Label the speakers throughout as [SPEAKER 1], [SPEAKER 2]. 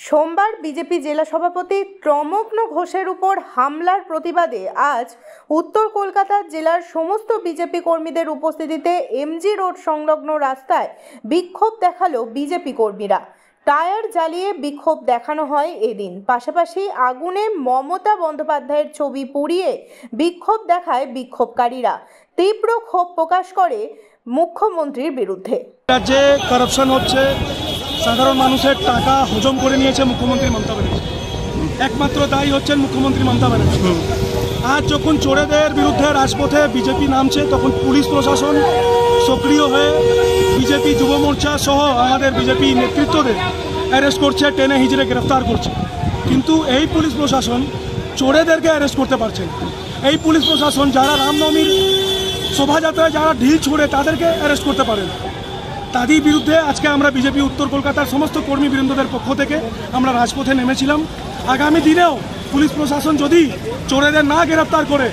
[SPEAKER 1] সোমবার বিজেপি জেলা সভাপতি প্রমগ্ন ঘোষের উপর হামলার প্রতিবাদে আজ উত্তর কলকাতা জেলার সমস্ত বিজেপি কর্মীদের উপস্থিতিতে এমজি রোড সংলগ্ন রাস্তায় বিক্ষোভ দেখালো বিজেপি কর্মীরা। টায়ার জ্বালিয়ে বিক্ষোভ দেখানো হয় এদিন। পাশাপাশি আগুনে মমতা বন্দ্যোপাধ্যায়ের ছবি পুড়িয়ে বিক্ষোভ দেখায় বিক্ষোভকারীরা। তীব্র ক্ষোভ প্রকাশ করে মুখ্যমন্ত্রীর বিরুদ্ধে।
[SPEAKER 2] রাজ্যে করাপশন হচ্ছে, সাধারণ মানুষের টাকা হজম করে নিয়েছে মুখ্যমন্ত্রী মমতা ব্যানার্জি। একমাত্র দায়ী হচ্ছেন মুখ্যমন্ত্রী মমতা ব্যানার্জি। আজ যখন চোরেদের বিরুদ্ধে রাজপথে বিজেপি নামছে, তখন পুলিশ প্রশাসন সক্রিয় হয়ে বিজেপি যুব মোর্চা সহ আমাদের বিজেপি নেতৃত্বদের অ্যারেস্ট করছে, টেনে হিজড়ে গ্রেফতার করছে। কিন্তু এই পুলিশ প্রশাসন চোরেদেরকে অ্যারেস্ট করতে পারছে না। এই পুলিশ প্রশাসন যারা রামনবমীর শোভাযাত্রায় যারা ঢিল ছোড়ে তাদেরকে অ্যারেস্ট করতে পারে না। তাদের বিরুদ্ধে আজকে আমরা বিজেপি উত্তর কলকাতার সমস্ত কর্মীবৃন্দদের পক্ষ থেকে আমরা রাজপথে নেমেছিলাম। আগামী দিনেও পুলিশ প্রশাসন যদি চোরেদের না গ্রেফতার করে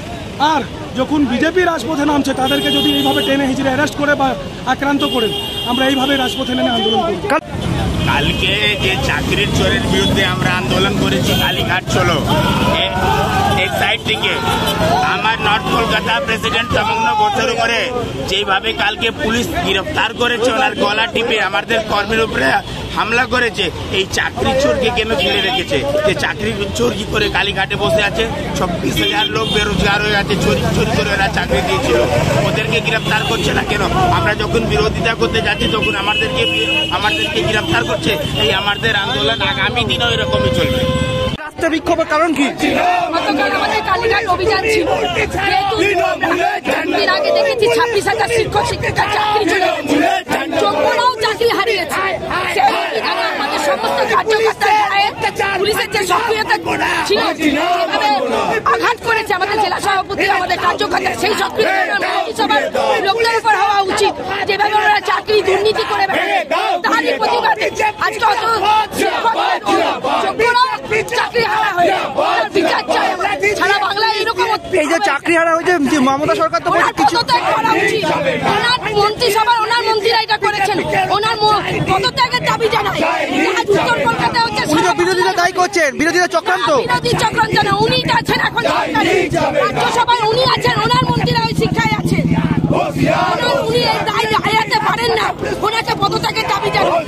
[SPEAKER 2] আর যখন বিজেপি রাজপথে নামছে তাদেরকে যদি এইভাবে টেনে হিজড়ে অ্যারেস্ট করে বা আক্রান্ত করে, আমরা এইভাবে রাজপথে নেমে আন্দোলন করব।
[SPEAKER 3] কালকে যে চাকরির চোরের বিরুদ্ধে আমরা আন্দোলন করেছি কালীঘাট চলো এক সাইড থেকে, আমার নর্থ কলকাতা প্রেসিডেন্ট প্রমগ্ন ঘোষের উপরে যেভাবে কালকে পুলিশ গ্রেফতার করেছে, ওনার গলা টিপে আমাদের কর্মীর উপরে হামলা করেছে, এই চাকরি চোরকে কেন ছেড়ে রেখেছে? যে চাকরি চোর কি করে কালীঘাটে বসে আছে? 26,000 লোক বেরোজগার হয়ে আছে, চোরি চোরি করে ওরা চাকরি দিয়েছিল, ওদেরকে গ্রেফতার করছে না কেন? আমরা যখন বিরোধিতা করতে যাচ্ছি তখন আমাদেরকে গ্রেফতার করছে। এই আমাদের আন্দোলন আগামী দিনও এরকমই চলবে।
[SPEAKER 2] বিক্ষোভের কারণ কি?
[SPEAKER 4] গতকাল আমাদের কালীঘাট অভিযান ছিল। এর আগে দেখেছি 26,000 শিক্ষক শিক্ষিকার চাকরি চলে গেছে, যোগ্যরাও চাকরি হারিয়েছে। আমাদের সমস্ত কার্যকর্তার পুলিশের যে সক্রিয়তা ছিল, যেভাবে আঘাত করেছে আমাদের জেলা সভাপতি, আমাদের কার্যকর্তা, সেই সক্রিয়তা সবার লোকদের উপর হওয়া উচিত। যেভাবে ওরা চাকরি দুর্নীতি করে তারই প্রতিবাদে আজকে অত যোগ্যরাও চাকরি হারা হয়েছে, বিচার চাই সারা বাংলায়। এরকম
[SPEAKER 2] এই যে চাকরি হারা হয়েছে, মমতা সরকার তো কিছু
[SPEAKER 4] করা উচিত। ওনার মন্ত্রিসভার ওনার মন্ত্রীরা এটা করেছেন, ওনার পদত্যাগের দাবি জানায়। উত্তর কলকাতায় হচ্ছে
[SPEAKER 2] বিরোধীরা দায়ী করছেন, বিরোধীরা চক্রান্ত,
[SPEAKER 4] বিরোধী চক্রান্ত না। উনি আছেন এখন রাজ্যসভায়, উনি আছেন, ওনার মন্ত্রীরা ওই শিক্ষায় আছেন। উনি এই দায় এড়াতে পারেন না, ওনাকে পদত্যাগের দাবি জানায়।